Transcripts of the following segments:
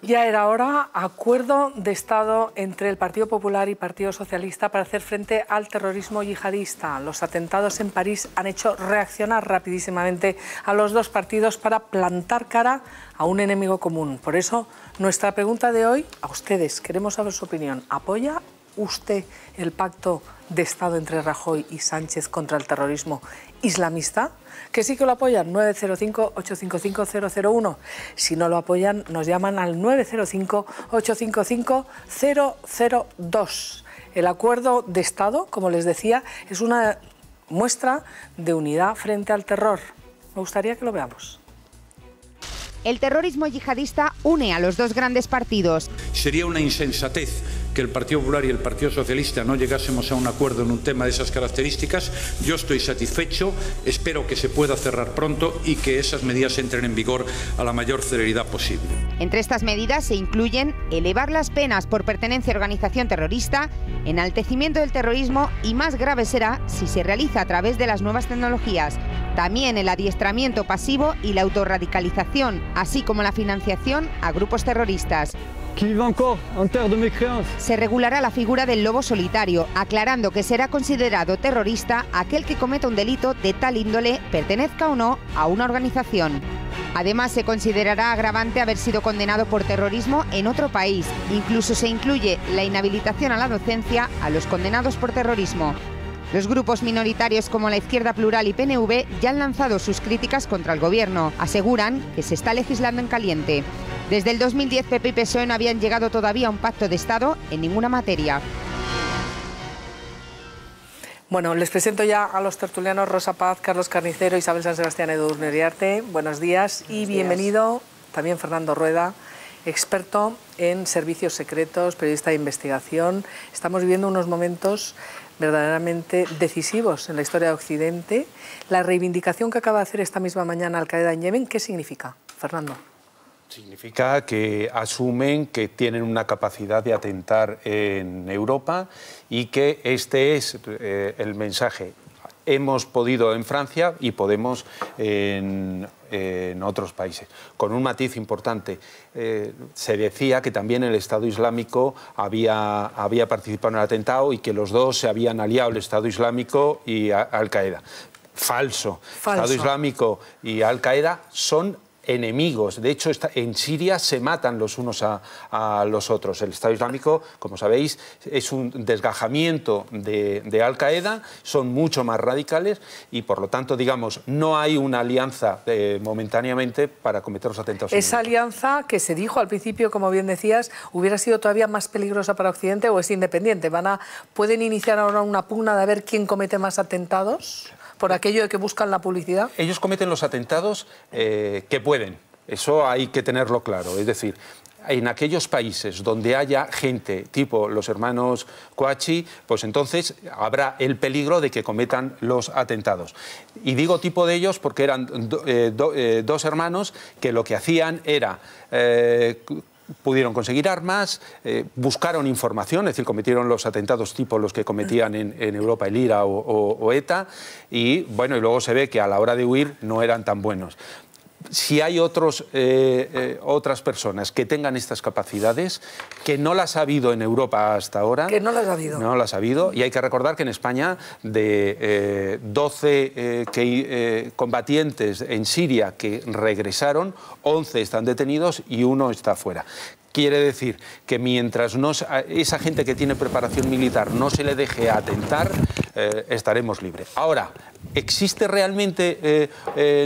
Ya era hora, acuerdo de Estado entre el Partido Popular y Partido Socialista para hacer frente al terrorismo yihadista. Los atentados en París han hecho reaccionar rapidísimamente a los dos partidos para plantar cara a un enemigo común. Por eso, nuestra pregunta de hoy a ustedes, queremos saber su opinión. ¿Apoya usted el pacto de Estado entre Rajoy y Sánchez contra el terrorismo islamista? Que sí que lo apoyan, 905-855-001. Si no lo apoyan, nos llaman al 905-855-002. El acuerdo de Estado, como les decía, es una muestra de unidad frente al terror. Me gustaría que lo veamos. El terrorismo yihadista une a los dos grandes partidos. Sería una insensatez que el Partido Popular y el Partido Socialista no llegásemos a un acuerdo en un tema de esas características. Yo estoy satisfecho, espero que se pueda cerrar pronto y que esas medidas entren en vigor a la mayor celeridad posible. Entre estas medidas se incluyen elevar las penas por pertenencia a organización terrorista, enaltecimiento del terrorismo y más grave será si se realiza a través de las nuevas tecnologías. También el adiestramiento pasivo y la autorradicalización, así como la financiación a grupos terroristas. Se regulará la figura del lobo solitario, aclarando que será considerado terrorista aquel que cometa un delito de tal índole, pertenezca o no a una organización. Además, se considerará agravante haber sido condenado por terrorismo en otro país. Incluso se incluye la inhabilitación a la docencia a los condenados por terrorismo. Los grupos minoritarios como la Izquierda Plural y PNV ya han lanzado sus críticas contra el gobierno. Aseguran que se está legislando en caliente. Desde el 2010 PP y PSOE no habían llegado todavía a un pacto de Estado en ninguna materia. Bueno, les presento ya a los tertulianos: Rosa Paz, Carlos Carnicero, Isabel San Sebastián, Edurne Uriarte. Buenos días y bienvenido también Fernando Rueda, experto en servicios secretos, periodista de investigación. Estamos viviendo unos momentos verdaderamente decisivos en la historia de Occidente. La reivindicación que acaba de hacer esta misma mañana Al-Qaeda en Yemen, ¿qué significa, Fernando? Significa que asumen que tienen una capacidad de atentar en Europa y que este es el mensaje. Hemos podido en Francia y podemos en otros países. Con un matiz importante, se decía que también el Estado Islámico había participado en el atentado y que los dos se habían aliado, el Estado Islámico y Al-Qaeda. Falso. Estado Islámico y Al-Qaeda son enemigos. De hecho, en Siria se matan los unos a los otros. El Estado Islámico, como sabéis, es un desgajamiento de Al-Qaeda, son mucho más radicales y, por lo tanto, digamos, no hay una alianza momentáneamente para cometer los atentados. Esa alianza que se dijo al principio, como bien decías, hubiera sido todavía más peligrosa para Occidente, o es independiente. ¿Pueden iniciar ahora una pugna de ver quién comete más atentados? ¿Por aquello de que buscan la publicidad? Ellos cometen los atentados que pueden, eso hay que tenerlo claro. Es decir, en aquellos países donde haya gente tipo los hermanos Kouachi, pues entonces habrá el peligro de que cometan los atentados. Y digo tipo de ellos porque eran dos hermanos que lo que hacían era pudieron conseguir armas, buscaron información, es decir, cometieron los atentados tipo los que cometían en Europa el IRA o ETA, y bueno, y luego se ve que a la hora de huir no eran tan buenos. Si hay otras personas que tengan estas capacidades, que no las ha habido en Europa hasta ahora. Que no las ha habido. No las ha habido. Y hay que recordar que en España, de 12 combatientes en Siria que regresaron, 11 están detenidos y 1 está fuera. Quiere decir que mientras esa gente que tiene preparación militar no se le deje atentar, estaremos libres. Ahora, ¿existe realmente,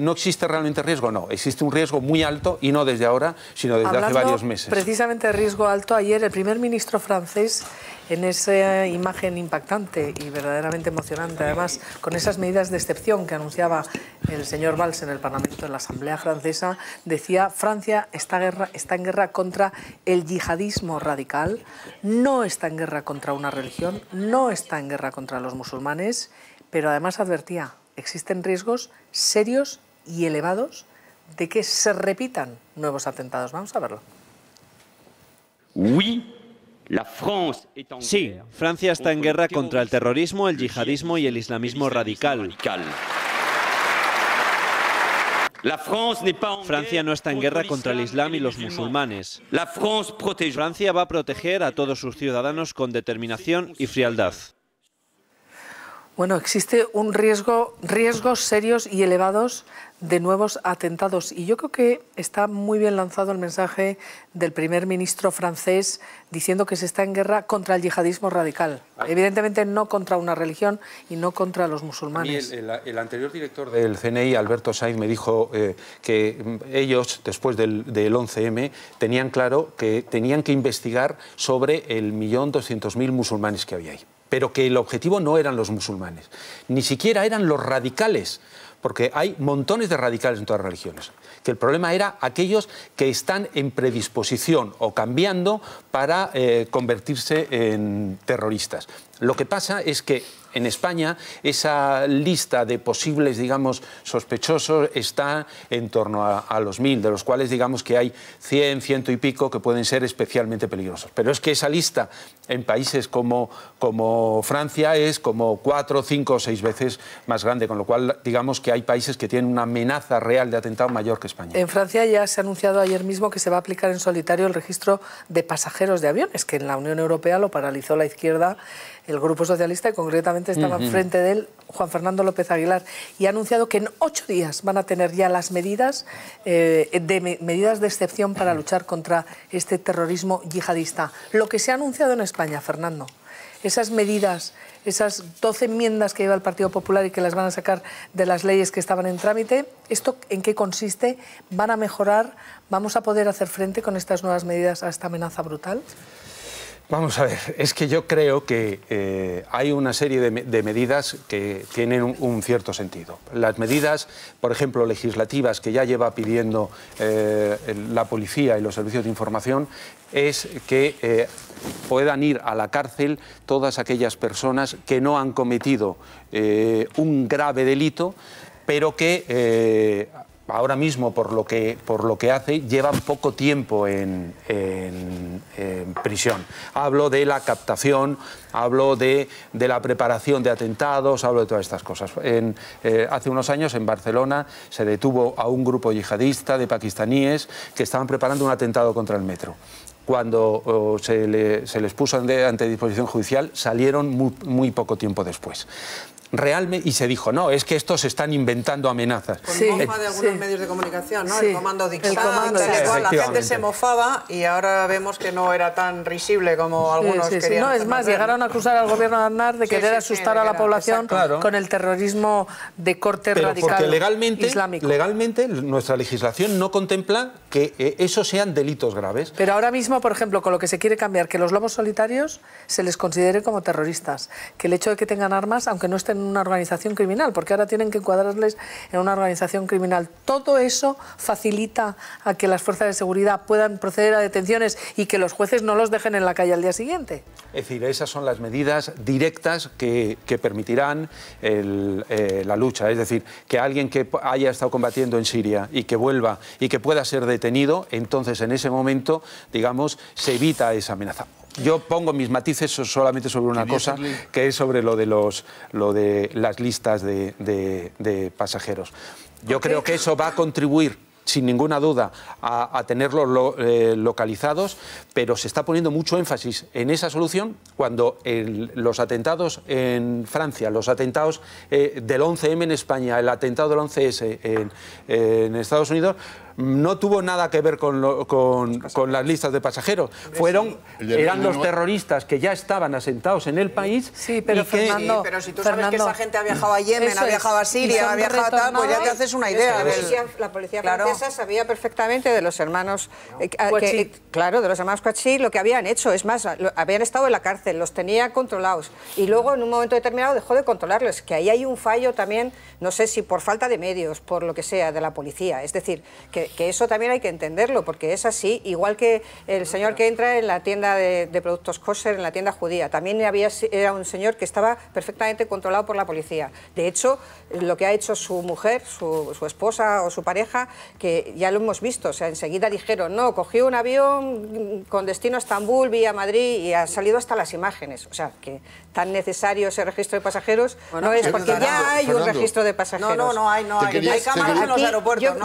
no existe realmente riesgo? No, existe un riesgo muy alto y no desde ahora, sino desde hace varios meses. Precisamente de riesgo alto, ayer el primer ministro francés, en esa imagen impactante y verdaderamente emocionante, además, con esas medidas de excepción que anunciaba el señor Valls en el Parlamento, en la Asamblea Francesa, decía: Francia está en guerra contra el yihadismo radical, no está en guerra contra una religión, no está en guerra contra los musulmanes, pero además advertía: existen riesgos serios y elevados de que se repitan nuevos atentados. Vamos a verlo. Sí, Francia está en guerra contra el terrorismo, el yihadismo y el islamismo radical. Francia no está en guerra contra el Islam y los musulmanes. Francia va a proteger a todos sus ciudadanos con determinación y frialdad. Bueno, existe un riesgos serios y elevados de nuevos atentados. Y yo creo que está muy bien lanzado el mensaje del primer ministro francés diciendo que se está en guerra contra el yihadismo radical. Evidentemente no contra una religión y no contra los musulmanes. El anterior director del CNI, Alberto Sainz, me dijo que ellos, después del 11M, tenían claro que tenían que investigar sobre el 1.200.000 musulmanes que había ahí. Pero que el objetivo no eran los musulmanes, ni siquiera eran los radicales, porque hay montones de radicales en todas las religiones, que el problema era aquellos que están en predisposición o cambiando para convertirse en terroristas. Lo que pasa es que en España esa lista de posibles, digamos, sospechosos está en torno a los 1.000, de los cuales digamos que hay 100, 100 y pico que pueden ser especialmente peligrosos. Pero es que esa lista en países como Francia es como 4, 5 o 6 veces más grande, con lo cual digamos que hay países que tienen una amenaza real de atentado mayor que España. En Francia ya se ha anunciado ayer mismo que se va a aplicar en solitario el registro de pasajeros de aviones, que en la Unión Europea lo paralizó la izquierda, el Grupo Socialista, y concretamente estaba enfrente de él Juan Fernando López Aguilar, y ha anunciado que en 8 días van a tener ya las medidas medidas de excepción para luchar contra este terrorismo yihadista. Lo que se ha anunciado en España, Fernando, esas medidas, esas 12 enmiendas que lleva el Partido Popular y que las van a sacar de las leyes que estaban en trámite, ¿esto en qué consiste? ¿Van a mejorar? ¿Vamos a poder hacer frente con estas nuevas medidas a esta amenaza brutal? Vamos a ver, es que yo creo que hay una serie de medidas que tienen un cierto sentido. Las medidas, por ejemplo, legislativas que ya lleva pidiendo la policía y los servicios de información es que puedan ir a la cárcel todas aquellas personas que no han cometido un grave delito, pero que ahora mismo, por lo que hace, llevan poco tiempo en prisión. Hablo de la captación, hablo de la preparación de atentados, hablo de todas estas cosas. Hace unos años en Barcelona se detuvo a un grupo yihadista de pakistaníes que estaban preparando un atentado contra el metro. Cuando se les puso ante disposición judicial, salieron muy poco tiempo después. Realmente, y se dijo, no, es que estos están inventando amenazas. Con mofa de algunos medios de comunicación, ¿no? El comando Dixon, la gente se mofaba y ahora vemos que no era tan risible como algunos querían. No, es más, llegaron a acusar al gobierno de Aznar de querer asustar a la población con el terrorismo de corte radical islámico. Legalmente nuestra legislación no contempla que esos sean delitos graves. Pero ahora mismo, por ejemplo, con lo que se quiere cambiar, que los lobos solitarios se les considere como terroristas, que el hecho de que tengan armas, aunque no estén en una organización criminal, porque ahora tienen que encuadrarles en una organización criminal. Todo eso facilita a que las fuerzas de seguridad puedan proceder a detenciones y que los jueces no los dejen en la calle al día siguiente. Es decir, esas son las medidas directas que permitirán la lucha. Es decir, que alguien que haya estado combatiendo en Siria y que vuelva y que pueda ser detenido, entonces en ese momento, digamos, se evita esa amenaza. Yo pongo mis matices solamente sobre una cosa, que es sobre lo de las listas de pasajeros. Yo creo que eso va a contribuir, sin ninguna duda, a tenerlos localizados, pero se está poniendo mucho énfasis en esa solución cuando los atentados en Francia, los atentados del 11M en España, el atentado del 11S en Estados Unidos, no tuvo nada que ver con las listas de pasajeros. Eran los terroristas que ya estaban asentados en el país. Sí, pero Fernando, pero si tú sabes que esa gente ha viajado a Yemen, ha viajado a Siria, ha viajado a tal, pues ya te haces una idea. La policía francesa sabía perfectamente de los hermanos de los hermanos Kouachi lo que habían hecho. Es más, habían estado en la cárcel, los tenía controlados y luego en un momento determinado dejó de controlarlos. Que ahí hay un fallo también, no sé si por falta de medios, por lo que sea, de la policía. Es decir, que eso también hay que entenderlo, porque es así, igual que el señor que entra en la tienda de productos kosher, en la tienda judía, también era un señor que estaba perfectamente controlado por la policía. De hecho, lo que ha hecho su mujer, su esposa o su pareja, que que ya lo hemos visto, o sea, enseguida dijeron, no, cogí un avión con destino a Estambul, vía Madrid, y ha salido hasta las imágenes. O sea, que tan necesario ese registro de pasajeros no es, porque ya hay un registro de pasajeros. No hay. Hay cámaras en los aeropuertos.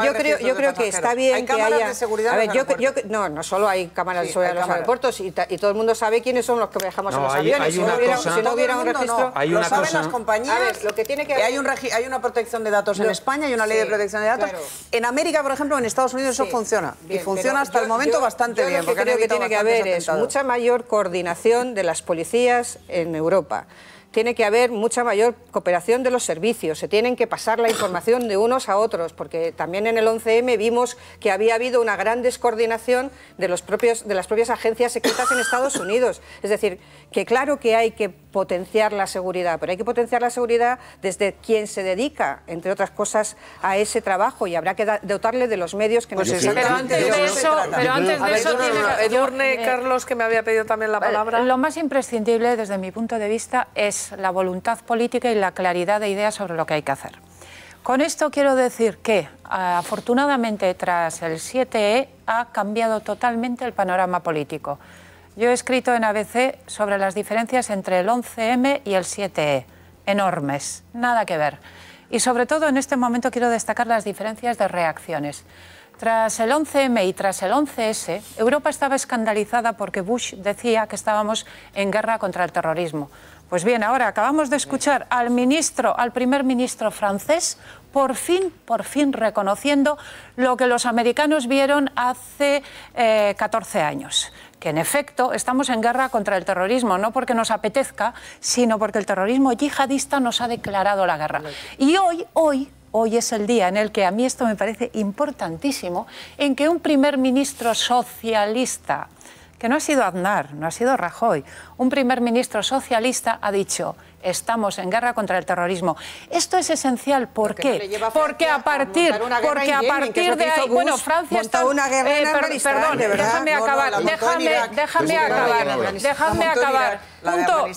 Yo creo que está bien que haya... ¿Hay cámaras de seguridad en los aeropuertos? No solo hay cámaras de seguridad en los aeropuertos, y todo el mundo sabe quiénes son los que viajamos en los aviones. Si no hubiera un registro... Lo saben las compañías. A ver, lo que tiene que... Hay una protección de datos en España, hay una ley de protección de datos. En América, por ejemplo, en Estados Unidos eso funciona. Y funciona hasta el momento bastante bien. Lo que creo que tiene que haber es mucha mayor coordinación de las policías en Europa. Tiene que haber mucha mayor cooperación de los servicios, se tienen que pasar la información de unos a otros, porque también en el 11M vimos que había habido una gran descoordinación de las propias agencias secretas en Estados Unidos. Es decir, que claro que hay que potenciar la seguridad, pero hay que potenciar la seguridad desde quien se dedica, entre otras cosas, a ese trabajo, y habrá que dotarle de los medios que necesita. Pero antes de eso Edurne, Carlos, que me había pedido también la palabra. Lo más imprescindible, desde mi punto de vista, es la voluntad política y la claridad de ideas sobre lo que hay que hacer. Con esto quiero decir que, afortunadamente, tras el 7E ha cambiado totalmente el panorama político. Yo he escrito en ABC sobre las diferencias entre el 11M y el 7E, enormes, nada que ver. Y sobre todo en este momento quiero destacar las diferencias de reacciones. Tras el 11M y tras el 11S, Europa estaba escandalizada porque Bush decía que estábamos en guerra contra el terrorismo. Pues bien, ahora acabamos de escuchar al primer ministro francés, por fin reconociendo lo que los americanos vieron hace 14 años. Que en efecto estamos en guerra contra el terrorismo, no porque nos apetezca, sino porque el terrorismo yihadista nos ha declarado la guerra. Y hoy es el día en el que a mí esto me parece importantísimo, en que un primer ministro socialista, que no ha sido Aznar, no ha sido Rajoy, un primer ministro socialista ha dicho: estamos en guerra contra el terrorismo. Esto es esencial. ¿Por qué? Porque a partir de ahí... Bueno, Francia está... Perdón, déjame acabar.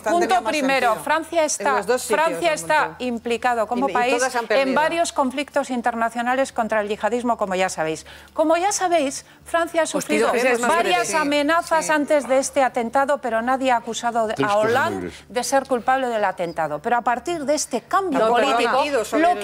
Punto primero. Francia está implicado como país en varios conflictos internacionales contra el yihadismo, como ya sabéis. Como ya sabéis, Francia ha sufrido varias amenazas antes de este atentado, pero nadie ha acusado a Hollande de ser culpable del atentado. Pero a partir de este cambio político, lo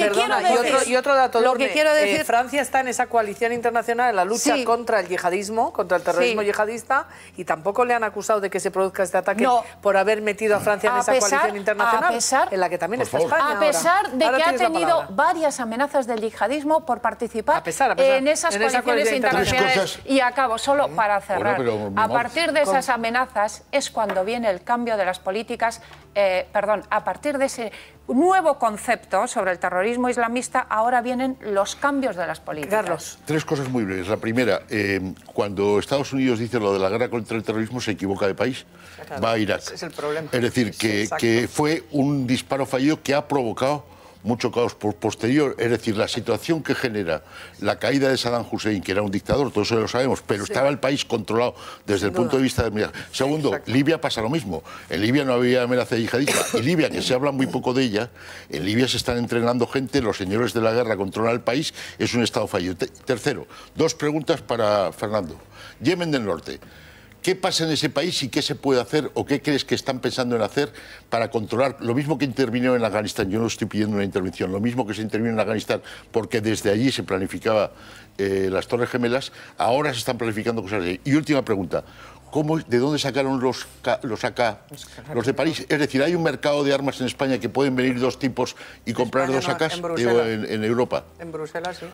que quiero decir, Francia está en esa coalición internacional en la lucha contra el yihadismo, contra el terrorismo yihadista, y tampoco le han acusado de que se produzca este ataque por haber metido a Francia en esa coalición internacional, en la que también está España. A pesar de que ha tenido varias amenazas del yihadismo por participar en esas coaliciones internacionales. Y acabo, solo para cerrar. A partir de esas amenazas es cuando viene el cambio de las políticas, a partir de ese nuevo concepto sobre el terrorismo islamista, ahora vienen los cambios de las políticas. Carlos. Tres cosas muy breves. La primera, cuando Estados Unidos dice lo de la guerra contra el terrorismo, se equivoca de país. Va a Irak. Es el problema. Es decir, que fue un disparo fallido que ha provocado mucho caos posterior. Es decir, la situación que genera la caída de Saddam Hussein, que era un dictador, todos eso lo sabemos, pero estaba el país controlado desde el punto de vista de... Segundo, Libia pasa lo mismo. En Libia no había amenaza yihadista. Y Libia, que se habla muy poco de ella, en Libia se están entrenando gente, los señores de la guerra controlan el país, es un estado fallido. Tercero, dos preguntas para Fernando. Yemen del Norte. ¿Qué pasa en ese país y qué se puede hacer o qué crees que están pensando en hacer para controlar lo mismo que intervino en Afganistán? Yo no estoy pidiendo una intervención, lo mismo que se intervino en Afganistán, porque desde allí se planificaba las Torres Gemelas, ahora se están planificando cosas así. Y última pregunta, ¿de dónde sacaron los de París? Es decir, ¿hay un mercado de armas en España que pueden venir dos tipos y comprar dos AKs en Europa? En Bruselas, sí.